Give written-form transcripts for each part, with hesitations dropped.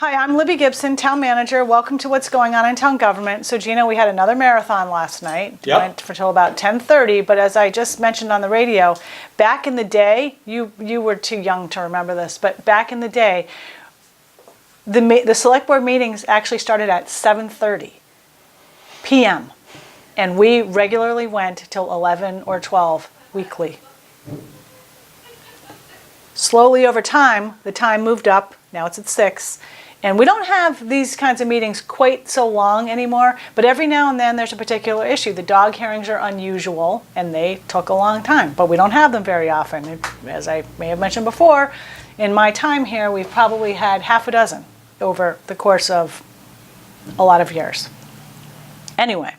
Hi, I'm Libby Gibson, Town Manager. Welcome to What's Going On in Town Government. So Gina, we had another marathon last night. Yep. Went for till about 10:30, but as I just mentioned on the radio, back in the day, you were too young to remember this, but back in the day, the select board meetings actually started at 7:30 p.m. and we regularly went till 11 or 12 weekly. Slowly over time, the time moved up. Now it's at 6. And we don't have these kinds of meetings quite so long anymore, but every now and then there's a particular issue. The dog hearings are unusual, and they took a long time, but we don't have them very often. As I may have mentioned before, in my time here, we've probably had half a dozen over the course of a lot of years. Anyway.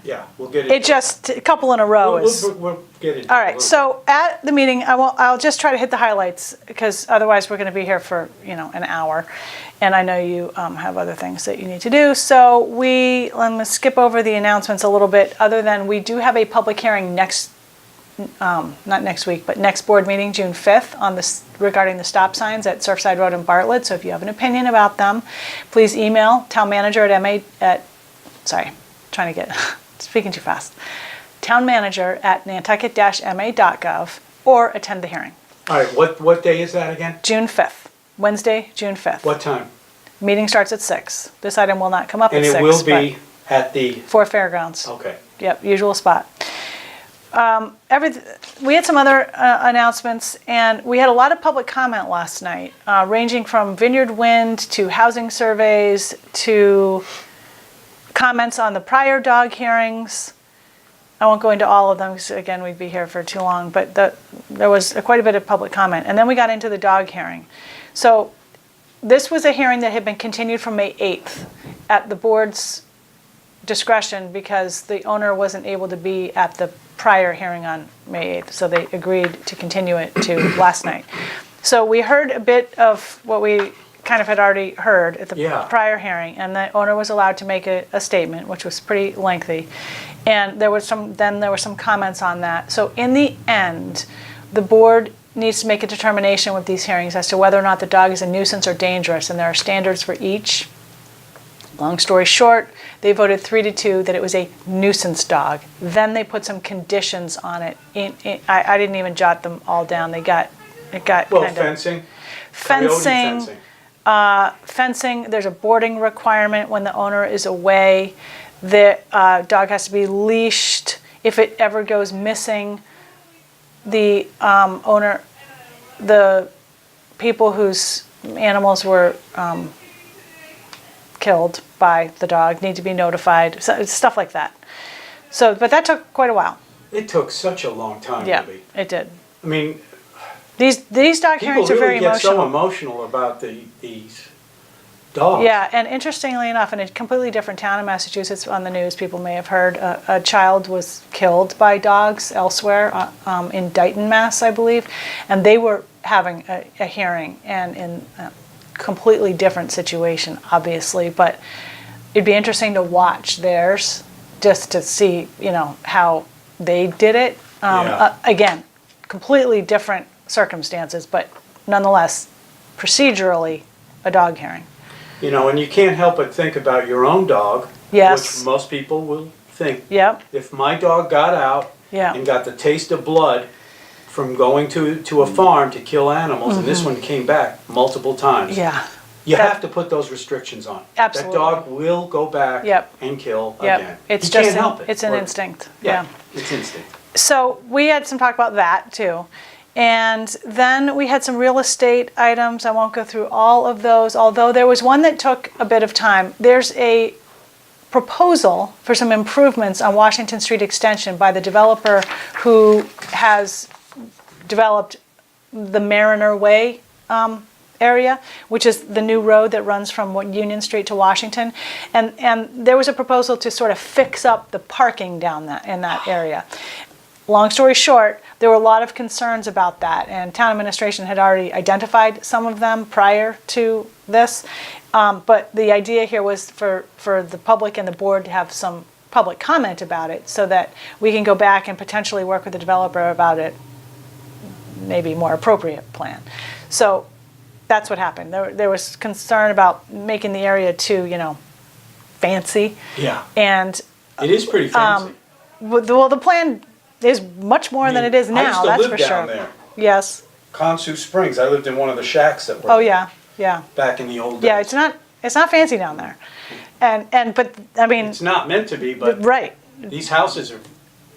Yeah, we'll get into it. Just a couple in a row is... We'll get into all right, so at the meeting, I'll just try to hit the highlights because otherwise we're going to be here for an hour, and I know you have other things that you need to do. So let me skip over the announcements a little bit. Other than we do have a public hearing next, not next week, but next board meeting, June 5th, on this regarding the stop signs at Surfside Road and Bartlett. So if you have an opinion about them, please email townmanager speaking too fast. Town manager at nantucket-ma.gov or attend the hearing. All right, what day is that again? June 5th, Wednesday, June 5th. What time? Meeting starts at 6. This item will not come up at 6. And it will be at the... For Fairgrounds. Okay. Yep, usual spot. We had some other announcements, and we had a lot of public comment last night, ranging from Vineyard Wind to housing surveys to comments on the prior dog hearings. I won't go into all of them because, again, we'd be here for too long, but there was quite a bit of public comment. And then we got into the dog hearing. So this was a hearing that had been continued from May 8th at the board's discretion because the owner wasn't able to be at the prior hearing on May 8th, so they agreed to continue it to last night. So we heard a bit of what we kind of had already heard at the prior hearing, and the owner was allowed to make a statement, which was pretty lengthy, and there were some comments on that. So in the end, the board needs to make a determination with these hearings as to whether or not the dog is a nuisance or dangerous, and there are standards for each. Long story short, they voted 3-2 that it was a nuisance dog. Then they put some conditions on it. I didn't even jot them all down. It got well, fencing. Fencing, there's a boarding requirement when the owner is away. The dog has to be leashed. If it ever goes missing, the people whose animals were killed by the dog need to be notified, so, stuff like that. So, but that took quite a while. It took such a long time, yeah, Libby. It did. I mean... These dog hearings are very emotional. People really get so emotional about these dogs. Yeah, and interestingly enough, in a completely different town in Massachusetts, on the news, people may have heard, a child was killed by dogs elsewhere, in Dighton, Mass, I believe, and they were having a hearing, and in a completely different situation, obviously, but it'd be interesting to watch theirs, just to see, how they did it. Again, completely different circumstances, but nonetheless, procedurally, a dog hearing. And you can't help but think about your own dog, yes, which most people will think. Yep. If my dog got out and got the taste of blood from going to a farm to kill animals, and this one came back multiple times, you have to put those restrictions on. Absolutely. That dog will go back and kill again. It's you can't help it. It's an instinct. Yeah, it's instinct. So we had some talk about that too. And then we had some real estate items. I won't go through all of those, although there was one that took a bit of time. There's a proposal for some improvements on Washington Street Extension by the developer who has developed the Mariner Way area, which is the new road that runs from Union Street to Washington. And there was a proposal to sort of fix up the parking down in that area. Long story short, there were a lot of concerns about that, and town administration had already identified some of them prior to this. But the idea here was for the public and the board to have some public comment about it so that we can go back and potentially work with the developer about it, maybe more appropriate plan. So That's what happened. There was concern about making the area too, fancy. Yeah. And it is pretty fancy. Well, the plan is much more than it is now. I used to that's live for down sure. there. Yes. Consu Springs. I lived in one of the shacks that were. Oh yeah, yeah. Back in the old days. Yeah, it's not fancy down there, but I mean. It's not meant to be, but. Right. These houses are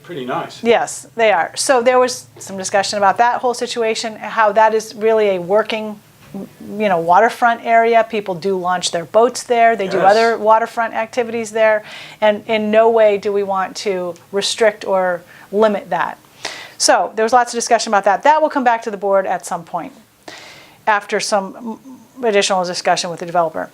pretty nice. Yes, they are. So there was some discussion about that whole situation, how that is really a working, waterfront area. People do launch their boats there. They do other waterfront activities there. And in no way do we want to restrict or limit that. So there was lots of discussion about that. That will come back to the board at some point after some additional discussion with the developer.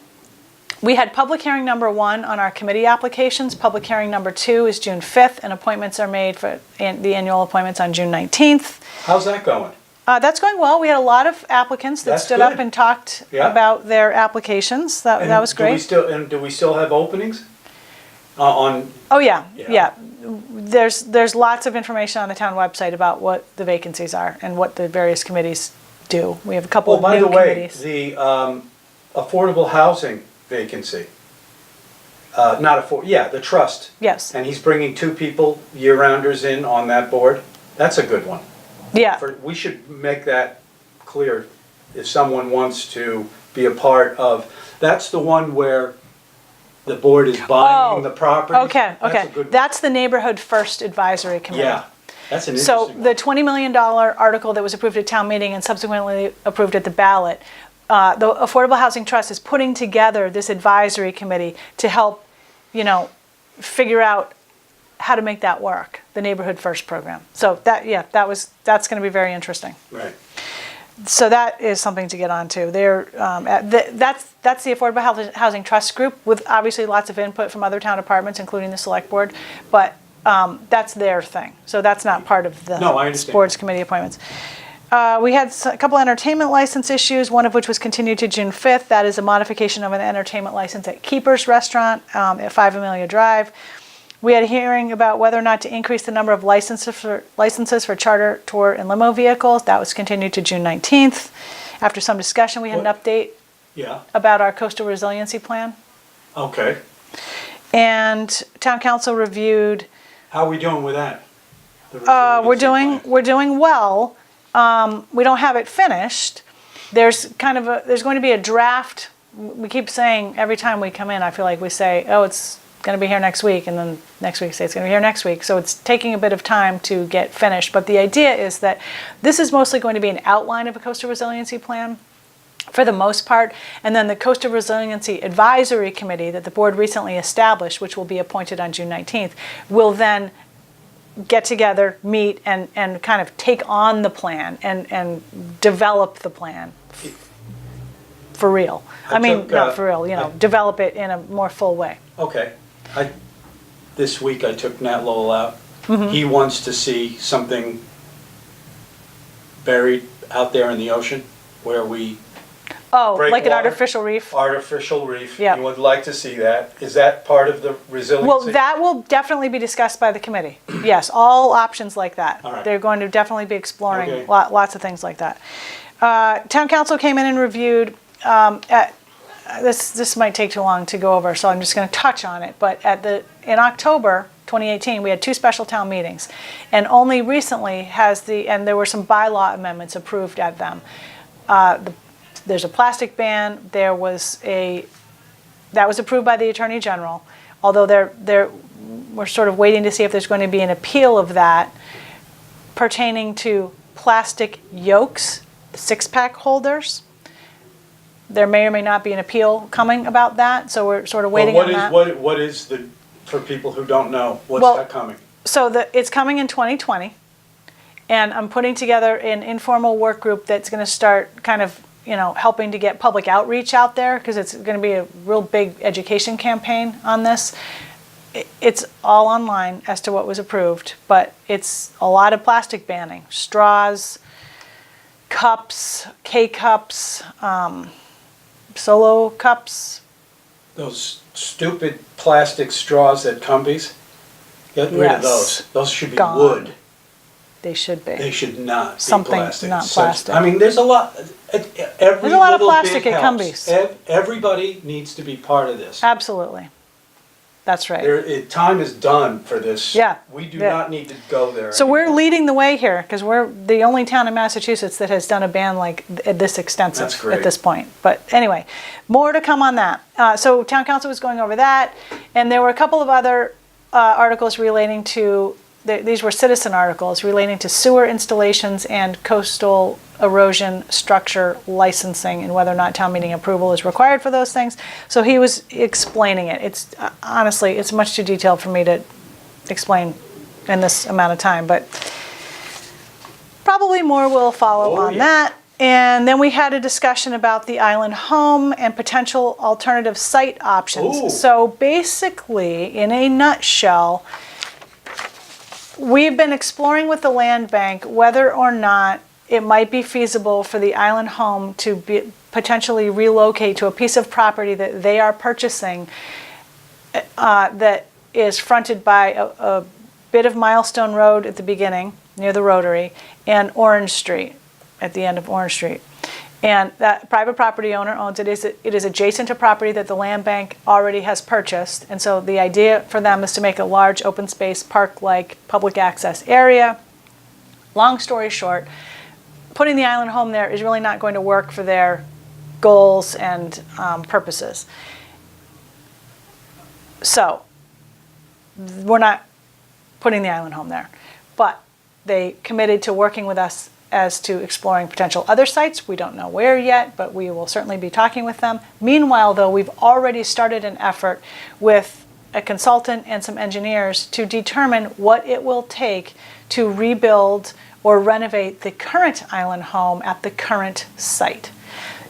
We had public hearing number 1 on our committee applications. Public hearing number 2 is June 5th, and appointments are made for the annual appointments on June 19th. How's that going? That's going well. We had a lot of applicants that stood up and talked about their applications. That was great. Do we still have openings? Oh yeah. There's lots of information on the town website about what the vacancies are and what the various committees do. We have a couple of new committees. The affordable housing vacancy. The trust. Yes. And he's bringing 2 people, year-rounders in on that board. That's a good one. Yeah. We should make that clear if someone wants to be a part of. That's the one where the board is buying the property. Okay. That's the Neighborhood First Advisory Committee. Yeah. That's an interesting one. The $20 million article that was approved at town meeting and subsequently approved at the ballot, the Affordable Housing Trust is putting together this advisory committee to help, figure out how to make that work, the Neighborhood First program. So that's going to be very interesting. Right. So that is something to get onto. That's the Affordable Housing Trust group with obviously lots of input from other town departments, including the select board, but that's their thing. So that's not part of the board's committee appointments. We had a couple entertainment license issues, one of which was continued to June 5th. That is a modification of an entertainment license at Keeper's Restaurant at 5 Amelia Drive. We had a hearing about whether or not to increase the number of licenses for charter, tour, and limo vehicles. That was continued to June 19th. After some discussion, we had an update about our coastal resiliency plan. Okay. And town council reviewed. How are we doing with that? We're doing well. We don't have it finished. There's going to be a draft. We keep saying every time we come in, I feel like we say, oh, it's going to be here next week, and then next week say it's going to be here next week. So it's taking a bit of time to get finished. But the idea is that this is mostly going to be an outline of a coastal resiliency plan for the most part. And then the Coastal Resiliency Advisory Committee that the board recently established, which will be appointed on June 19th, will then get together, meet, and kind of take on the plan and develop the plan for real. Not for real, develop it in a more full way. Okay. This week I took Nat Lowell out. Mm-hmm. He wants to see something buried out there in the ocean where we like an artificial reef? Artificial reef. Yeah. You would like to see that. Is that part of the resiliency? Well, that will definitely be discussed by the committee. Yes, all options like that. All right. They're going to definitely be exploring lots of things like that. Town council came in and reviewed, this might take too long to go over, so I'm just going to touch on it. But in October 2018, we had 2 special town meetings, and only recently and there were some bylaw amendments approved at them. There's a plastic ban. That was approved by the Attorney General, although we're sort of waiting to see if there's going to be an appeal of that pertaining to plastic yolks, 6-pack holders. There may or may not be an appeal coming about that, so we're sort of waiting on that. What is for people who don't know, what's that coming? So it's coming in 2020, and I'm putting together an informal work group that's going to start kind of helping to get public outreach out there, because it's going to be a real big education campaign on this. It's all online as to what was approved, but it's a lot of plastic banning. Straws, cups, K-cups, solo cups. Those stupid plastic straws at Cumbies, get rid of those. Those should be wood. they should be. They should not Something, be plastic. not plastic. I mean, there's a lot. There's a lot of plastic at Cumbies. Everybody needs to be part of this. Absolutely. That's right. Time is done for this. Yeah. We do not need to go there So anymore. we're leading the way here because we're the only town in Massachusetts that has done a ban like this extensive That's great. at this point. But anyway, more to come on that. So town council was going over that, and there were a couple of other articles relating to, these were citizen articles relating to sewer installations and coastal erosion structure licensing and whether or not town meeting approval is required for those things. So he was explaining it. It's honestly, it's much too detailed for me to explain in this amount of time, but probably more will follow on that. And then we had a discussion about the island home and potential alternative site options. Ooh. So basically, in a nutshell, we've been exploring with the land bank whether or not it might be feasible for the island home to potentially relocate to a piece of property that they are purchasing that is fronted by a bit of Milestone Road at the beginning, near the Rotary, and Orange Street, at the end of Orange Street. And that private property owner owns it. It is adjacent to property that the land bank already has purchased. And so the idea for them is to make a large open space park-like public access area. Long story short, putting the island home there is really not going to work for their goals and purposes. So we're not putting the island home there. But they committed to working with us as to exploring potential other sites. We don't know where yet, but we will certainly be talking with them. Meanwhile, though, we've already started an effort with a consultant and some engineers to determine what it will take to rebuild or renovate the current island home at the current site.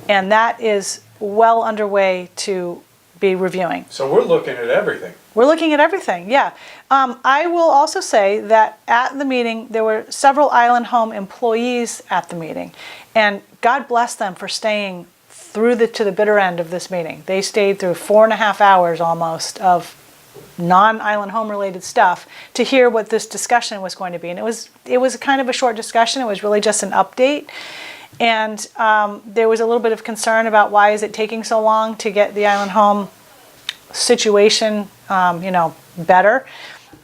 And that is well underway to be reviewing. So we're looking at everything. We're looking at everything, yeah. I will also say that at the meeting, there were several island home employees at the meeting. And God bless them for staying through to the bitter end of this meeting. They stayed through 4.5 hours almost of non-island home related stuff to hear what this discussion was going to be. And it was kind of a short discussion. It was really just an update. And there was a little bit of concern about why is it taking so long to get the island home situation, better.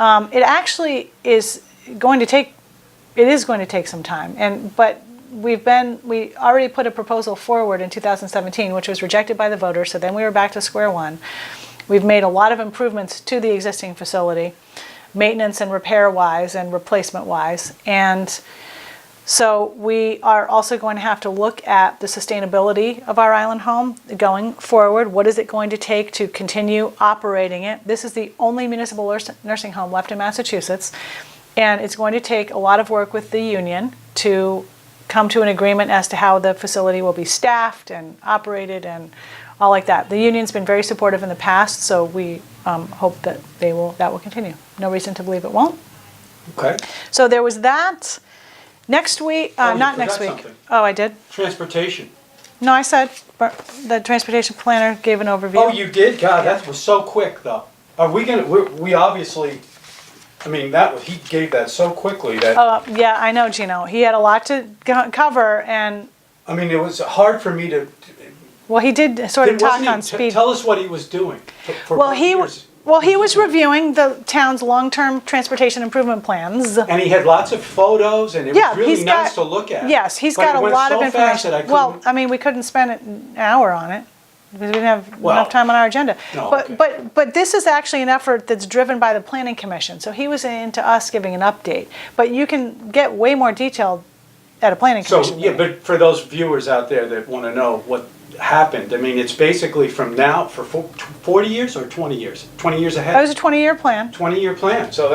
It actually is going to take some time. But we already put a proposal forward in 2017, which was rejected by the voters. So then we were back to square one. We've made a lot of improvements to the existing facility, maintenance and repair wise and replacement wise. And so we are also going to have to look at the sustainability of our island home going forward. What is it going to take to continue operating it? This is the only municipal nursing home left in Massachusetts, and it's going to take a lot of work with the union to come to an agreement as to how the facility will be staffed and operated and all like that. The union's been very supportive in the past, so we hope that that will continue. No reason to believe it won't. Okay. So there was that. Next week, not next week. Something. Oh, I did? Transportation. No, I said the transportation planner gave an overview. Oh, you did? God, that was so quick, though. Are we gonna? We obviously. I mean, he gave that so quickly that. Yeah, I know, Gino. He had a lot to cover, and. I mean, it was hard for me to. Well, he did sort of talk on speed. Tell us what he was doing. He was reviewing the town's long-term transportation improvement plans. And he had lots of photos, and it was really nice to look at. Yes, he's got a lot of information. Well, I mean, we couldn't spend an hour on it because we didn't have enough time on our agenda. No, but this is actually an effort that's driven by the Planning Commission. So he was into us giving an update. But you can get way more detailed at a Planning Commission meeting. But for those viewers out there that want to know what happened, I mean, it's basically from now for 40 years or 20 years? 20 years ahead? That was a 20-year plan. 20-year plan. So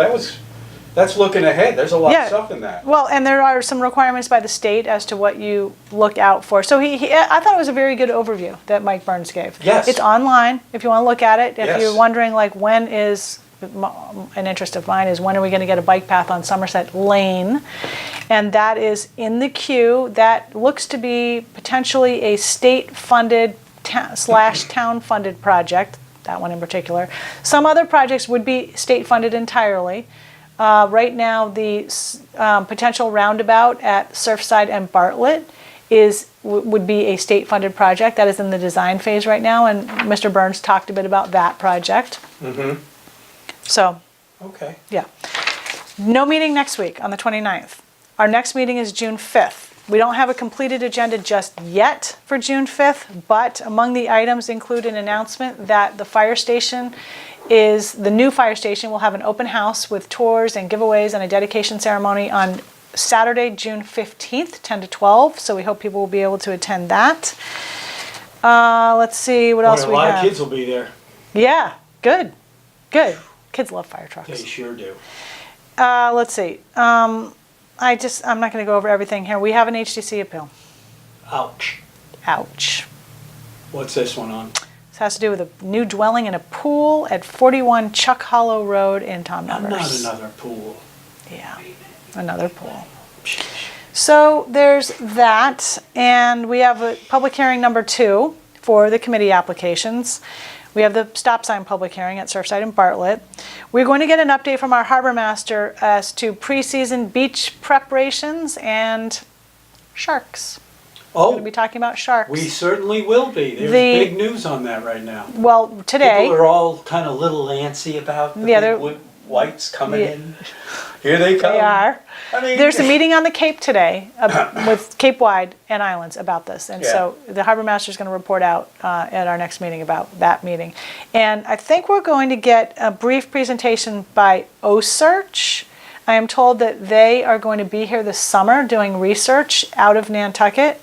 that's looking ahead. There's a lot of stuff in that. Well, and there are some requirements by the state as to what you look out for. So I thought it was a very good overview that Mike Burns gave. Yes. It's online if you want to look at it. If Yes. you're wondering, like, when is, an interest of mine is when are we going to get a bike path on Somerset Lane? And that is in the queue. That looks to be potentially a state-funded / town-funded project, that one in particular. Some other projects would be state-funded entirely. Right now, the potential roundabout at Surfside and Bartlett would be a state-funded project. That is in the design phase right now, and Mr. Burns talked a bit about that project. Mm-hmm. So, okay. Yeah. No meeting next week on the 29th. Our next meeting is June 5th. We don't have a completed agenda just yet for June 5th, but among the items include an announcement that the new fire station will have an open house with tours and giveaways and a dedication ceremony on Saturday, June 15th, 10 to 12. So we hope people will be able to attend that. Let's see what else we have. A lot of kids will be there. Yeah, good. Kids love fire trucks. They sure do. Let's see. I'm not going to go over everything here. We have an HDC appeal. Ouch. What's this one on? This has to do with a new dwelling and a pool at 41 Chuck Hollow Road in Tom Nevers. Not another pool. Yeah, another pool. So there's that, and we have a public hearing number 2 for the committee applications. We have the stop sign public hearing at Surfside and Bartlett. We're going to get an update from our harbor master as to preseason beach preparations and sharks. We're going to be talking about sharks. We certainly will be. There's big news on that right now. Well, today... People are all kind of a little antsy about the big wood whites coming in. Here they come. They are. I mean, there's a meeting on the Cape today with Cape Wide and Islands about this. And so the harbor master is going to report out at our next meeting about that meeting. And I think we're going to get a brief presentation by OSearch. I am told that they are going to be here this summer doing research out of Nantucket.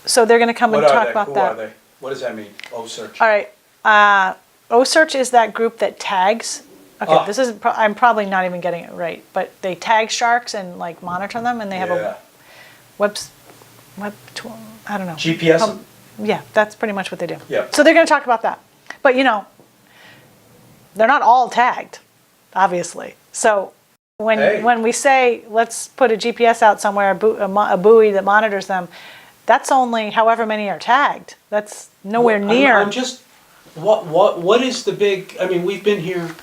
So they're going to come and talk about that. Who are they? What does that mean, OSearch? All right. OSearch is that group that tags. Okay, this is. I'm probably not even getting it right, but they tag sharks and like monitor them, and they have a web tool. I don't know. GPS. Yeah, that's pretty much what they do. Yeah. So they're going to talk about that, but they're not all tagged, obviously. So when we say let's put a GPS out somewhere, a buoy that monitors them, that's only however many are tagged. That's nowhere near. I'm just. What is the big? I mean, we've been here.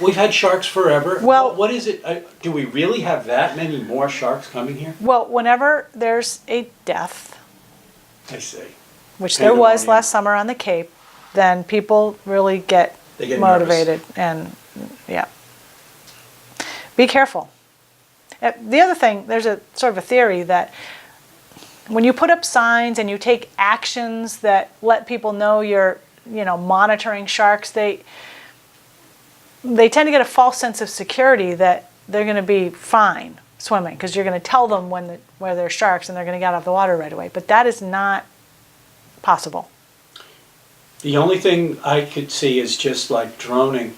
We've had sharks forever. Well, what is it? Do we really have that many more sharks coming here? Well, whenever there's a death, I see, which there was last summer on the Cape, then people really get motivated nervous. And be careful. The other thing, there's a sort of a theory that when you put up signs and you take actions that let people know you're, monitoring sharks, they tend to get a false sense of security that they're going to be fine swimming because you're going to tell them where there's sharks and they're going to get out of the water right away. But that is not possible. The only thing I could see is just like droning.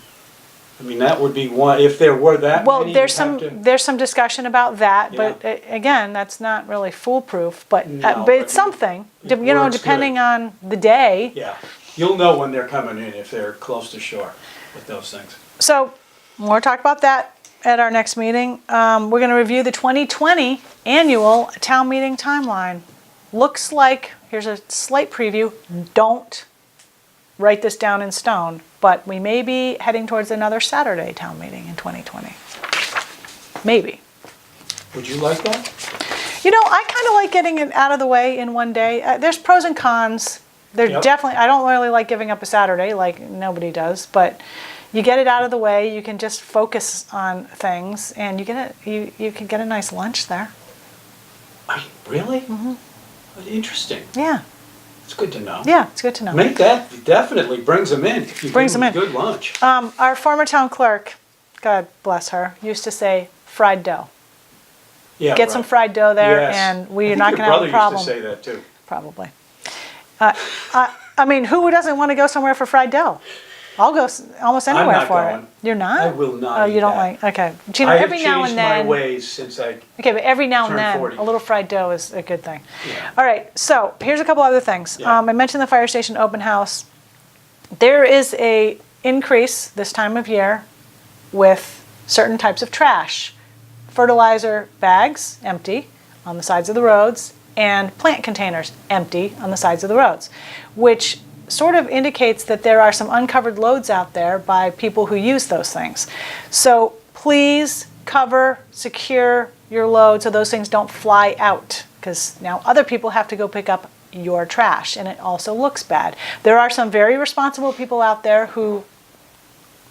I mean, that would be one if there were that many. Well, there's some discussion about that, but again, that's not really foolproof. But it's something. Depending on the day. Yeah, you'll know when they're coming in if they're close to shore with those things. So, more talk about that at our next meeting. We're going to review the 2020 annual town meeting timeline. Looks like, here's a slight preview, don't write this down in stone, but we may be heading towards another Saturday town meeting in 2020. Maybe. Would you like that? I kind of like getting it out of the way in one day. There's pros and cons. Definitely, I don't really like giving up a Saturday like nobody does, but you get it out of the way, you can just focus on things, and you can get a nice lunch there. Really? Mm-hmm. Interesting. Yeah. It's good to know. Yeah, it's good to know. Make that definitely brings them in. Brings them in. Good lunch. Our former town clerk, God bless her, used to say fried dough. Yeah, Get some fried dough there, and we're not going to have a problem. Your brother used to say that too. Probably. I mean, who doesn't want to go somewhere for fried dough? I'll go almost anywhere for it. You're not? I will not. Oh, you don't like? Okay. Every now and then. I have changed my ways since I. Okay, but every now and then, 40. a little fried dough is a good thing. Yeah. All right. So here's a couple other things. Yeah. I mentioned the fire station open house. There is a increase this time of year with certain types of trash. Fertilizer bags empty on the sides of the roads, and plant containers empty on the sides of the roads, which sort of indicates that there are some uncovered loads out there by people who use those things. So please cover, secure your load so those things don't fly out, because now other people have to go pick up your trash, and it also looks bad. There are some very responsible people out there who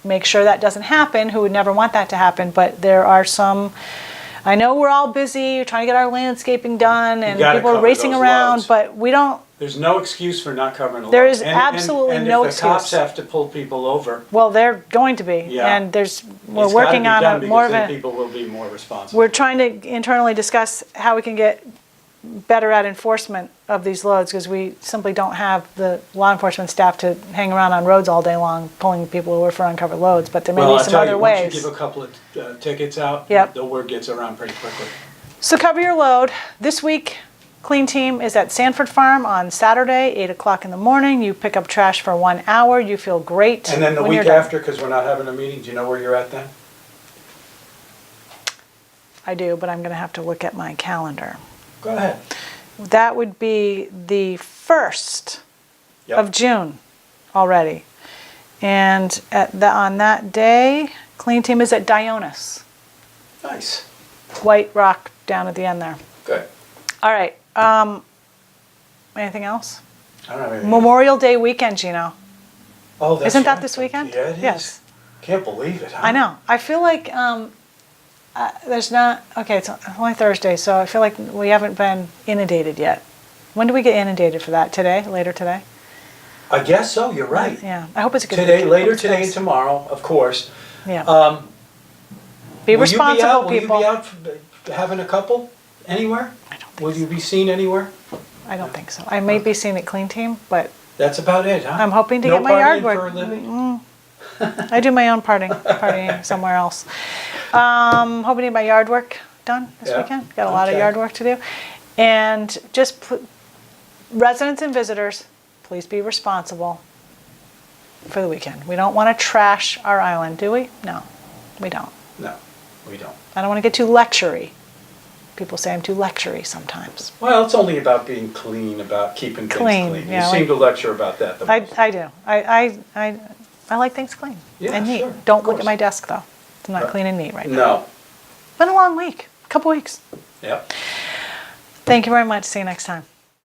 make sure that doesn't happen, who would never want that to happen, but there are some. I know we're all busy trying to get our landscaping done, and people are racing around, loads. But we don't. There's no excuse for not covering the loads. There is absolutely no excuse. And if the cops have to pull people over. Well, they're going to be, yeah. And we're working on a more of a. People will be more responsible. We're trying to internally discuss how we can get better at enforcement of these loads, because we simply don't have the law enforcement staff to hang around on roads all day long pulling people over for uncovered loads, but there may be some other ways. Once you give a couple of tickets out, the word gets around pretty quickly. So cover your load. This week, Clean Team is at Sanford Farm on Saturday, 8 o'clock in the morning. You pick up trash for 1 hour. You feel great. And then the week after, because we're not having a meeting, do you know where you're at then? I do, but I'm going to have to look at my calendar. Go ahead. That would be the 1st of June already. And on that day, Clean Team is at Dionis. Nice. White Rock down at the end there. Good. All right. Anything else? I don't have anything Memorial Day weekend, Gino. Oh, that's Isn't that this weekend? Yeah, it is. Yes. Can't believe it, huh? I know. I feel like there's not, okay, it's only Thursday, so I feel like we haven't been inundated yet. When do we get inundated for that? Today? Later today? I guess so, you're right. Yeah, I hope it's a good Today, weekend. later today and tomorrow, of course. Yeah. Be responsible, people. Will you be out having a couple anywhere? I don't think Will you be seen anywhere? I don't think so. I may be seen at Clean Team, but that's about it, huh? I'm hoping to get my yard work. For a living? I do my own partying somewhere else. Hoping to get my yard work done this weekend. Got a lot of yard work to do. And just residents and visitors, please be responsible for the weekend. We don't want to trash our island, do we? No, we don't. No, we don't. I don't want to get too lectury. People say I'm too lectury sometimes. Well, it's only about being clean, about keeping things clean. Yeah, you seem to lecture about that the most. I do. I like things clean and neat. Sure, don't look at my desk, though. It's not clean and neat right now. No. Been a long week. A couple weeks. Yep. Thank you very much. See you next time.